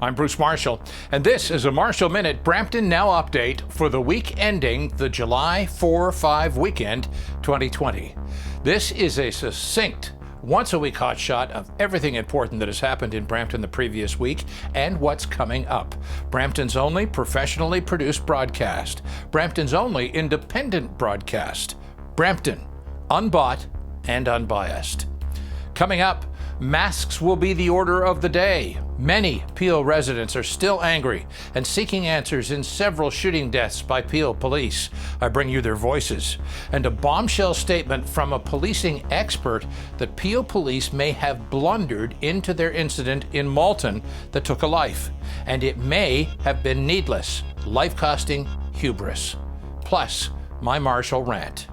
I'm Bruce Marshall, and this is a Marshall Minute Brampton Now update for the week ending the July 4-5 weekend 2020. This is a succinct, once-a-week hotshot of everything important that has happened in Brampton the previous week and what's coming up. Brampton's only professionally produced broadcast. Brampton's only independent broadcast. Brampton, unbought and unbiased. Coming up, masks will be the order of the day. Many Peel residents are still angry and seeking answers in several shooting deaths by Peel police. I bring you their voices. And a bombshell statement from a policing expert that Peel police may have blundered into their incident in Malton that took a life. And it may have been needless, life-costing hubris. Plus, my Marshall Rant.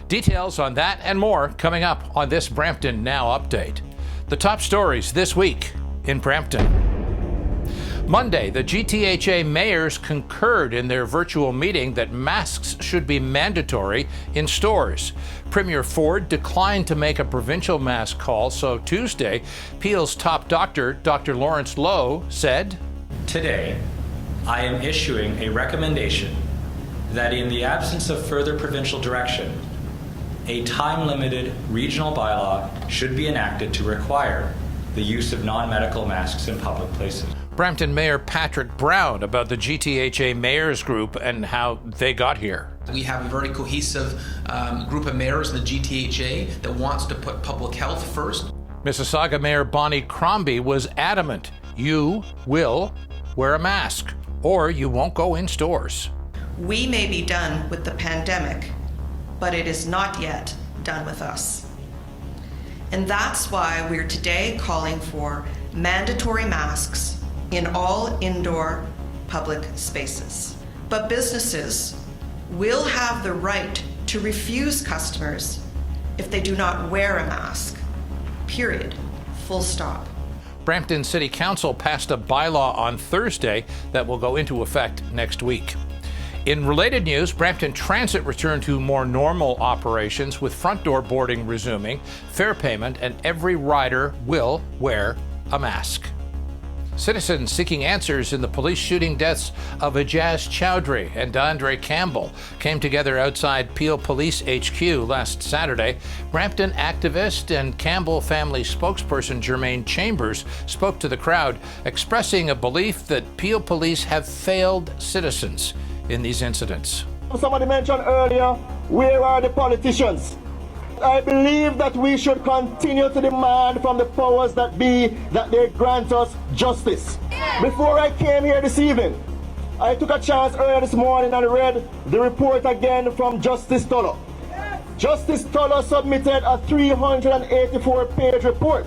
Details on that and more coming up on this Brampton Now update. The top stories this week in Brampton. Monday, the GTHA mayors concurred in their virtual meeting that masks should be mandatory in stores. Premier Ford declined to make a provincial mask call, so Tuesday, Peel's top doctor, Dr. Lawrence Lowe, said, "Today, I am issuing a recommendation that in the absence of further provincial direction, a time-limited regional bylaw should be enacted to require the use of non-medical masks in public places." Brampton Mayor Patrick Brown about the GTHA Mayors Group and how they got here. We have a very cohesive group of mayors in the GTHA that wants to put public health first. Mississauga Mayor Bonnie Crombie was adamant, you will wear a mask or you won't go in stores. We may be done with the pandemic, but it is not yet done with us. And that's why we're today calling for mandatory masks in all indoor public spaces. But businesses will have the right to refuse customers if they do not wear a mask. Period. Full stop. Brampton City Council passed a bylaw on Thursday that will go into effect next week. In related news, Brampton Transit returned to more normal operations with front door boarding resuming, fare payment, and every rider will wear a mask. Citizens seeking answers in the police shooting deaths of Ijaz Chowdhury and D'Andre Campbell came together outside Peel Police HQ last Saturday. Brampton activist and Campbell family spokesperson Jermaine Chambers spoke to the crowd, expressing a belief that Peel police have failed citizens in these incidents. Somebody mentioned earlier, where are the politicians? I believe that we should continue to demand from the powers that be that they grant us justice. Before I came here this evening, I took a chance earlier this morning and read the report again from Justice 𝗕𝗏. Justice 𝗕𝗏 submitted a 384-page report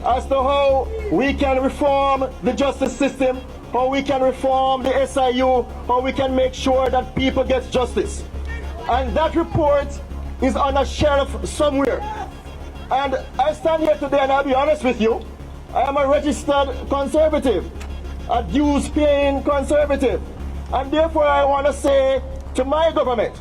as to how we can reform the justice system, how we can reform the SIU, how we can make sure that people get justice. And that report is on a shelf somewhere. And I stand here today and I'll be honest with you, I am a registered conservative, a dues-paying conservative. And therefore I want to say to my government,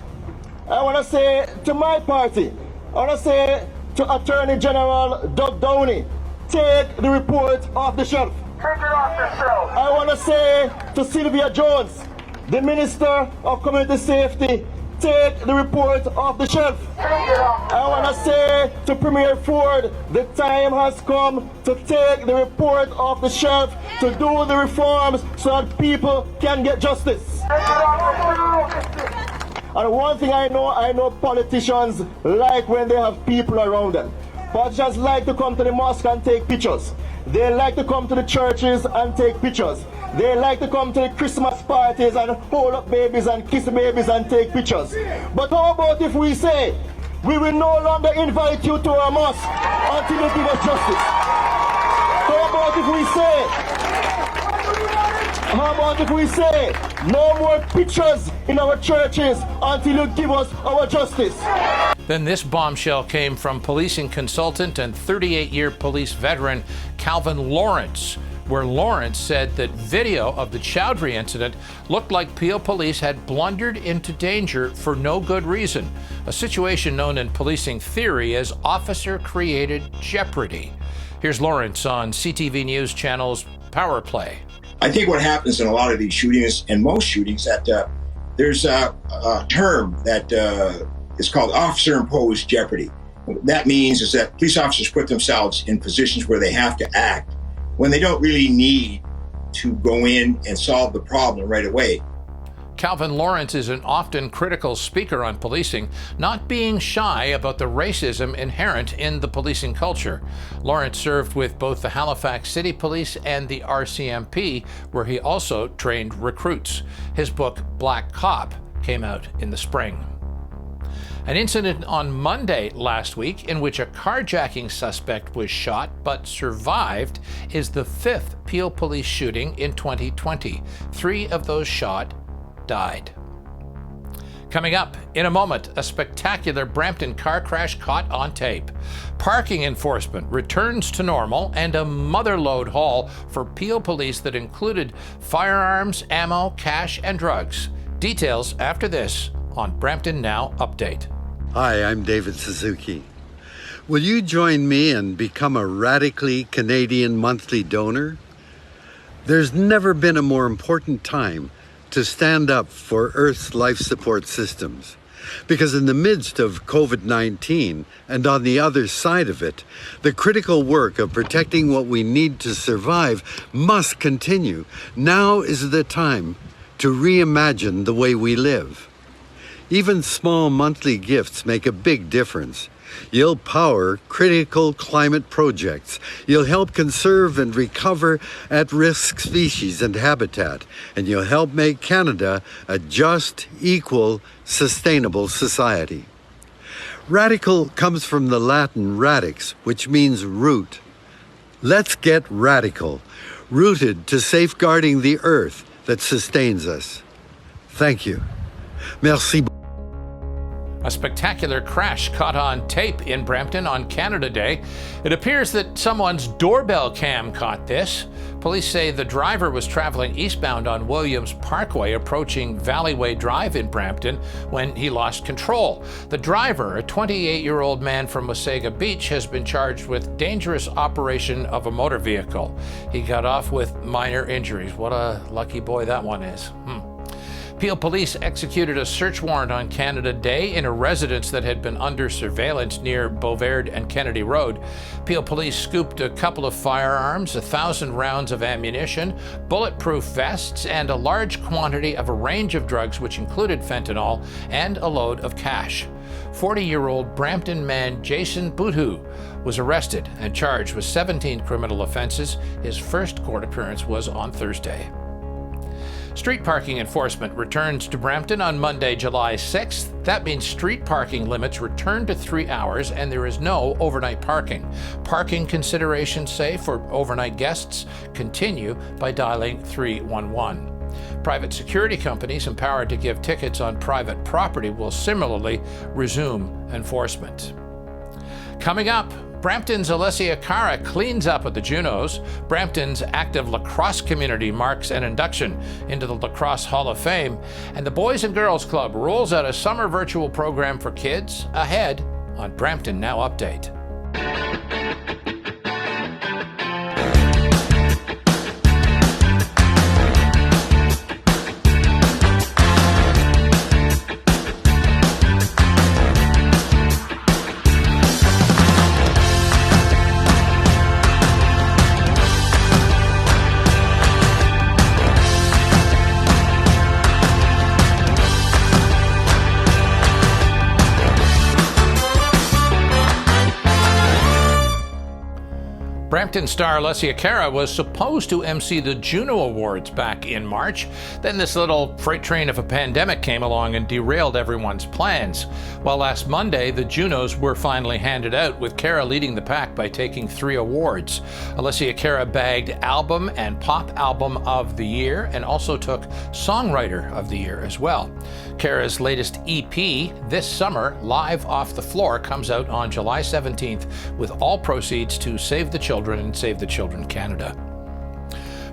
I want to say to my party, I want to say to Attorney General Doug Downey, take the report off the shelf. Take it off the shelf. I want to say to Sylvia Jones, the Minister of Community Safety, take the report off the shelf. I want to say to Premier Ford, the time has come to take the report off the shelf, to do the reforms so that people can get justice. And one thing I know politicians like when they have people around them. Politicians like to come to the mosque and take pictures. They like to come to the churches and take pictures. They like to come to the Christmas parties and hold up babies and kiss babies and take pictures. But how about if we say, we will no longer invite you to our mosque until you give us justice? How about if we say, no more pictures in our churches until you give us our justice? Then this bombshell came from policing consultant and 38-year police veteran Calvin Lawrence, where Lawrence said that video of the Chowdhury incident looked like Peel police had blundered into danger for no good reason, a situation known in policing theory as officer-created jeopardy. Here's Lawrence on CTV News Channel's Power Play. I think what happens in a lot of these shootings, and most shootings, that there's a term that is called officer-imposed jeopardy. What that means is that police officers put themselves in positions where they have to act when they don't really need to go in and solve the problem right away. Calvin Lawrence is an often critical speaker on policing, not being shy about the racism inherent in the policing culture. Lawrence served with both the Halifax City Police and the RCMP, where he also trained recruits. His book, Black Cop, came out in the spring. An incident on Monday last week in which a carjacking suspect was shot but survived is the 5th Peel Police shooting in 2020. 3 of those shot died. Coming up in a moment, a spectacular Brampton car crash caught on tape. Parking enforcement returns to normal, and a motherlode haul for Peel Police that included firearms, ammo, cash, and drugs. Details after this on Brampton Now Update. Hi, I'm David Suzuki. Will you join me and become a radically Canadian monthly donor? There's never been a more important time to stand up for Earth's life support systems. Because in the midst of COVID-19 and on the other side of it, the critical work of protecting what we need to survive must continue. Now is the time to reimagine the way we live. Even small monthly gifts make a big difference. You'll power critical climate projects. You'll help conserve and recover at-risk species and habitat. And you'll help make Canada a just, equal, sustainable society. Radical comes from the Latin radix, which means root. Let's get radical, rooted to safeguarding the earth that sustains us. Thank you. Merci. A spectacular crash caught on tape in Brampton on Canada Day. It appears that someone's doorbell cam caught this. Police say the driver was traveling eastbound on Williams Parkway, approaching Valleyway Drive in Brampton, when he lost control. The driver, a 28-year-old man from Wasaga Beach, has been charged with dangerous operation of a motor vehicle. He got off with minor injuries. What a lucky boy that one is. Peel Police executed a search warrant on Canada Day in a residence that had been under surveillance near Beauvard and Kennedy Road. Peel Police scooped a couple of firearms, 1,000 rounds of ammunition, bulletproof vests, and a large quantity of a range of drugs, which included fentanyl, and a load of cash. 40-year-old Brampton man Jason Boothu was arrested and charged with 17 criminal offenses. His first court appearance was on Thursday. Street parking enforcement returns to Brampton on Monday, July 6th. That means street parking limits return to 3 hours and there is no overnight parking. Parking considerations, say, for overnight guests continue by dialing 311. Private security companies empowered to give tickets on private property will similarly resume enforcement. Coming up, Brampton's Alessia Cara cleans up at the Junos. Brampton's active lacrosse community marks an induction into the Lacrosse Hall of Fame. And the Boys and Girls Club rolls out a summer virtual program for kids ahead on Brampton Now Update. Brampton star Alessia Cara was supposed to MC the Juno Awards back in March. Then this little freight train of a pandemic came along and derailed everyone's plans. Well, last Monday, the Junos were finally handed out, with Cara leading the pack by taking 3 awards. Alessia Cara bagged Album and Pop Album of the Year and also took Songwriter of the Year as well. Cara's latest EP, This Summer, Live Off the Floor, comes out on July 17th with all proceeds to Save the Children and Save the Children Canada.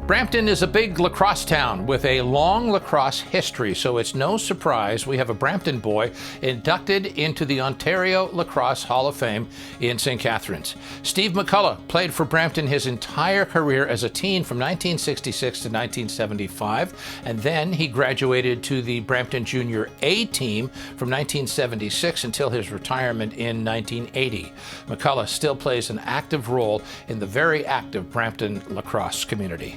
Brampton is a big lacrosse town with a long lacrosse history, so it's no surprise we have a Brampton boy inducted into the Ontario Lacrosse Hall of Fame in St. Catharines. Steve McCullough played for Brampton his entire career as a teen from 1966 to 1975, and then he graduated to the Brampton Junior A team from 1976 until his retirement in 1980. McCullough still plays an active role in the very active Brampton lacrosse community.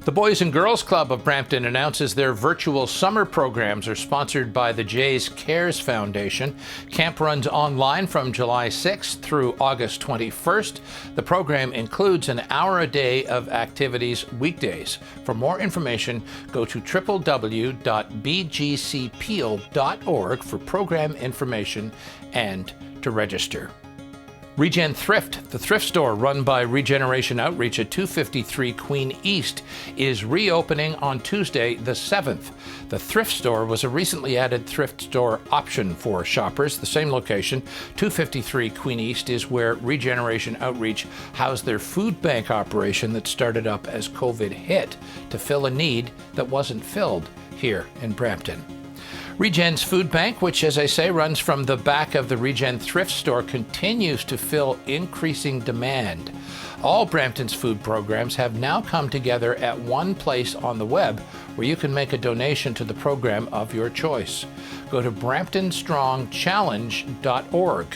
The Boys and Girls Club of Brampton announces their virtual summer programs are sponsored by the Jays Cares Foundation. Camp runs online from July 6th through August 21st. The program includes an hour a day of activities weekdays. For more information, go to www.bgcpeel.org for program information and to register. Regen Thrift, the thrift store run by Regeneration Outreach at 253 Queen East, is reopening on Tuesday the 7th. The thrift store was a recently added thrift store option for shoppers. The same location, 253 Queen East, is where Regeneration Outreach housed their food bank operation that started up as COVID hit to fill a need that wasn't filled here in Brampton. Regen's food bank, which, as I say, runs from the back of the Regen thrift store, continues to fill increasing demand. All Brampton's food programs have now come together at one place on the web where you can make a donation to the program of your choice. Go to bramptonstrongchallenge.org.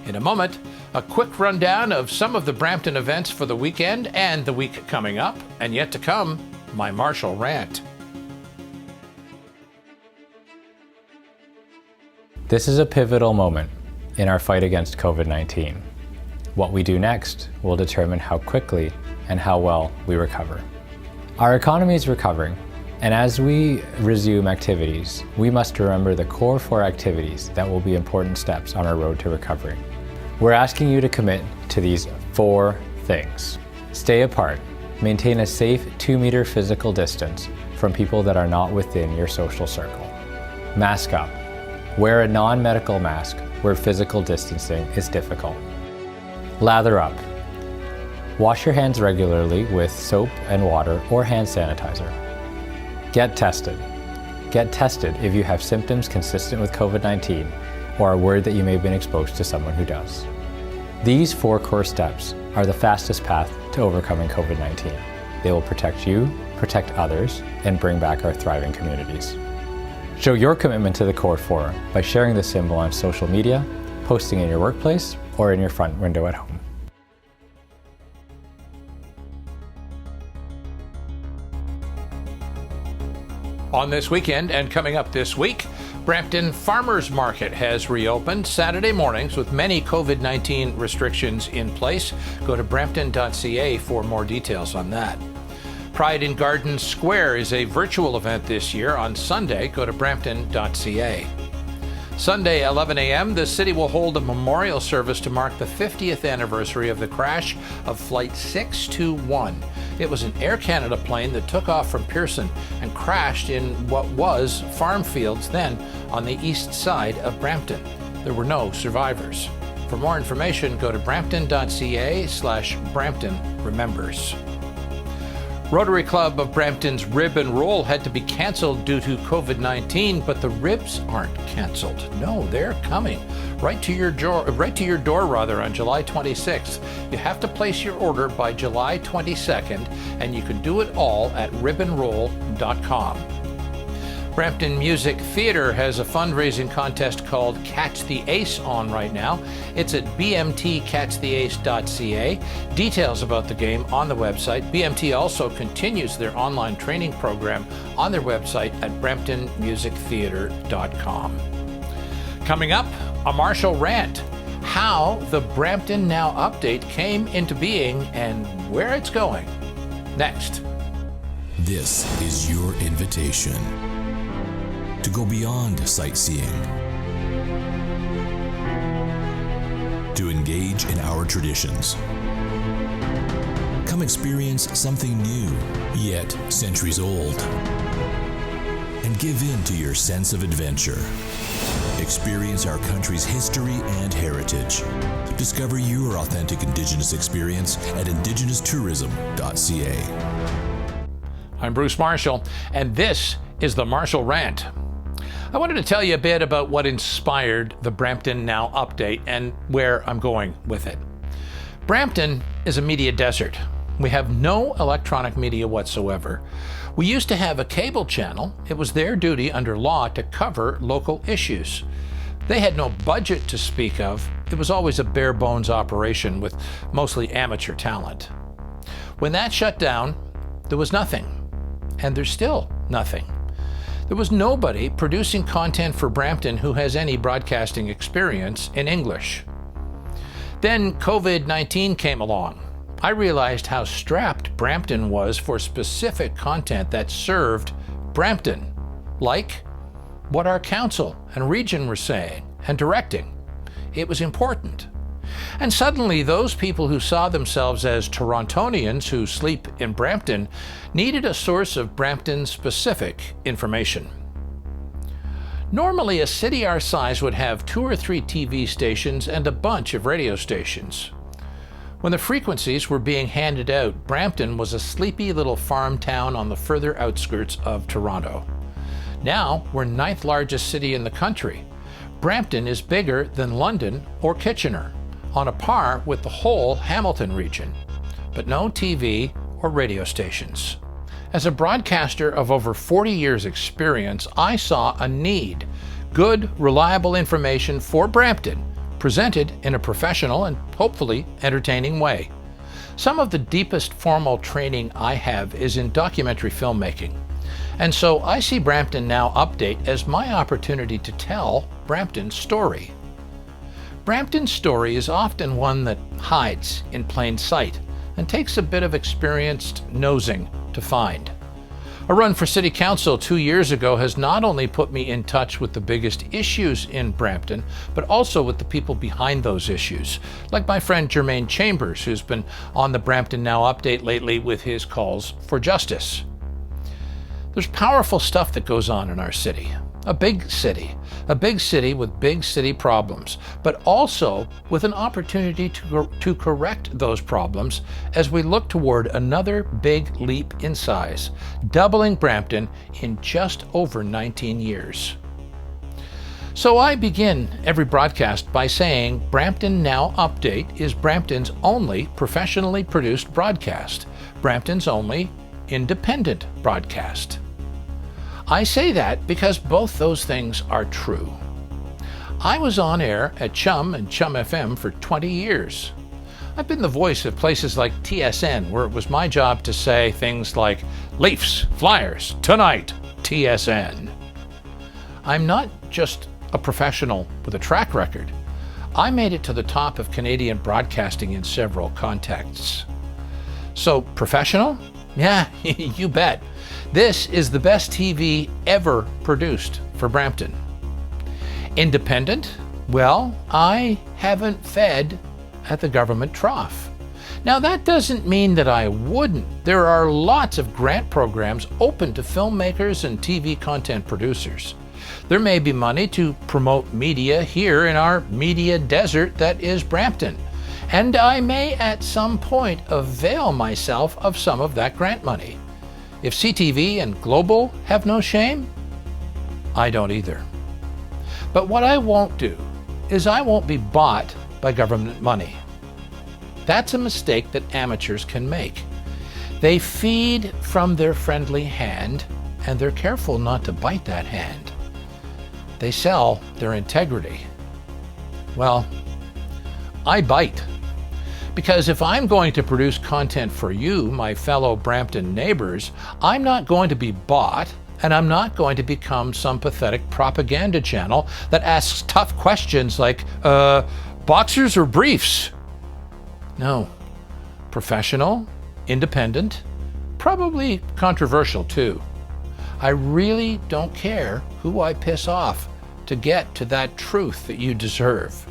In a moment, a quick rundown of some of the Brampton events for the weekend and the week coming up, and yet to come, my Marshall Rant. This is a pivotal moment in our fight against COVID-19. What we do next will determine how quickly and how well we recover. Our economy is recovering, and as we resume activities, we must remember the core 4 activities that will be important steps on our road to recovery. We're asking you to commit to these 4 things. Stay apart. Maintain a safe 2-meter physical distance from people that are not within your social circle. Mask up. Wear a non-medical mask where physical distancing is difficult. Lather up. Wash your hands regularly with soap and water or hand sanitizer. Get tested. Get tested if you have symptoms consistent with COVID-19 or are worried that you may have been exposed to someone who does. These 4 core steps are the fastest path to overcoming COVID-19. They will protect you, protect others, and bring back our thriving communities. Show your commitment to the core 4 by sharing the symbol on social media, posting in your workplace, or in your front window at home. On this weekend and coming up this week, Brampton Farmers Market has reopened Saturday mornings with many COVID-19 restrictions in place. Go to brampton.ca for more details on that. Pride in Garden Square is a virtual event this year on Sunday. Go to brampton.ca. Sunday, 11 a.m., the city will hold a memorial service to mark the 50th anniversary of the crash of Flight 621. It was an Air Canada plane that took off from Pearson and crashed in what was farm fields then on the east side of Brampton. There were no survivors. For more information, go to brampton.ca/Brampton Remembers. Rotary Club of Brampton's Rib and Roll had to be canceled due to COVID-19, but the ribs aren't canceled. No, they're coming right to your door on July 26th. You have to place your order by July 22nd, and you can do it all at ribandroll.com. Brampton Music Theatre has a fundraising contest called Catch the Ace on right now. It's at bmtcatchtheace.ca. Details about the game on the website. BMT also continues their online training program on their website at bramptonmusictheatre.com. Coming up, a Marshall Rant. How the Brampton Now update came into being and where it's going. Next. This is your invitation to go beyond sightseeing, to engage in our traditions. Come experience something new, yet centuries old. and give in to your sense of adventure. Experience our country's history and heritage. Discover your authentic Indigenous experience at indigenoustourism.ca. I'm Bruce Marshall, and this is the Marshall Rant. I wanted to tell you a bit about what inspired the Brampton Now update and where I'm going with it. Brampton is a media desert. We have no electronic media whatsoever. We used to have a cable channel. It was their duty under law to cover local issues. They had no budget to speak of. It was always a bare bones operation with mostly amateur talent. When that shut down, there was nothing. And there's still nothing. There was nobody producing content for Brampton who has any broadcasting experience in English. Then COVID-19 came along. I realized how strapped Brampton was for specific content that served Brampton, like what our council and region were saying and directing. It was important. And suddenly those people who saw themselves as Torontonians who sleep in Brampton needed a source of Brampton-specific information. Normally, a city our size would have 2 or 3 TV stations and a bunch of radio stations. When the frequencies were being handed out, Brampton was a sleepy little farm town on the further outskirts of Toronto. Now, we're 9th largest city in the country. Brampton is bigger than London or Kitchener, on a par with the whole Hamilton region, but no TV or radio stations. As a broadcaster of over 40 years' experience, I saw a need. Good, reliable information for Brampton, presented in a professional and hopefully entertaining way. Some of the deepest formal training I have is in documentary filmmaking. And so I see Brampton Now update as my opportunity to tell Brampton's story. Brampton's story is often one that hides in plain sight and takes a bit of experienced nosing to find. A run for City Council 2 years ago has not only put me in touch with the biggest issues in Brampton, but also with the people behind those issues, like my friend Jermaine Chambers, who's been on the Brampton Now update lately with his calls for justice. There's powerful stuff that goes on in our city. A big city with big city problems, but also with an opportunity to correct those problems as we look toward another big leap in size, doubling Brampton in just over 19 years. So I begin every broadcast by saying Brampton Now Update is Brampton's only professionally produced broadcast, Brampton's only independent broadcast. I say that because both those things are true. I was on air at Chum and Chum FM for 20 years. I've been the voice of places like TSN, where it was my job to say things like, Leafs, Flyers, tonight, TSN. I'm not just a professional with a track record. I made it to the top of Canadian broadcasting in several contexts. So, professional? Yeah, you bet. This is the best TV ever produced for Brampton. Independent? Well, I haven't fed at the government trough. Now that doesn't mean that I wouldn't. There are lots of grant programs open to filmmakers and TV content producers. There may be money to promote media here in our media desert that is Brampton. And I may at some point avail myself of some of that grant money. If CTV and Global have no shame, I don't either. But what I won't do is I won't be bought by government money. That's a mistake that amateurs can make. They feed from their friendly hand, and they're careful not to bite that hand. They sell their integrity. Well, I bite. Because if I'm going to produce content for you, my fellow Brampton neighbors, I'm not going to be bought, and I'm not going to become some pathetic propaganda channel that asks tough questions like, boxers or briefs? No. Professional, independent, probably controversial too. I really don't care who I piss off to get to that truth that you deserve.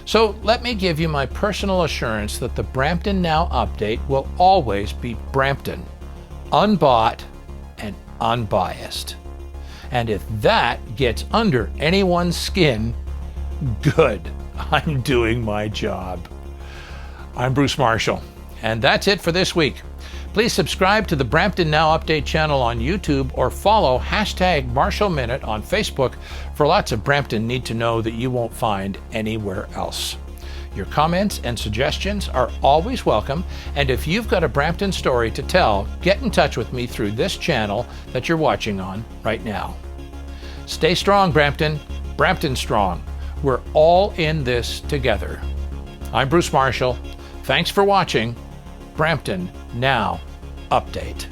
So let me give you my personal assurance that the Brampton Now update will always be Brampton, unbought and unbiased. And if that gets under anyone's skin, good. I'm doing my job. I'm Bruce Marshall, and that's it for this week. Please subscribe to the Brampton Now Update channel on YouTube or follow #MarshallMinute on Facebook for lots of Brampton Need to Know that you won't find anywhere else. Your comments and suggestions are always welcome, and if you've got a Brampton story to tell, get in touch with me through this channel that you're watching on right now. Stay strong, Brampton. Brampton strong. We're all in this together. I'm Bruce Marshall. Thanks for watching Brampton Now Update.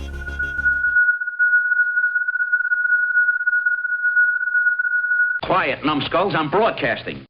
Quiet, numbskulls, I'm broadcasting.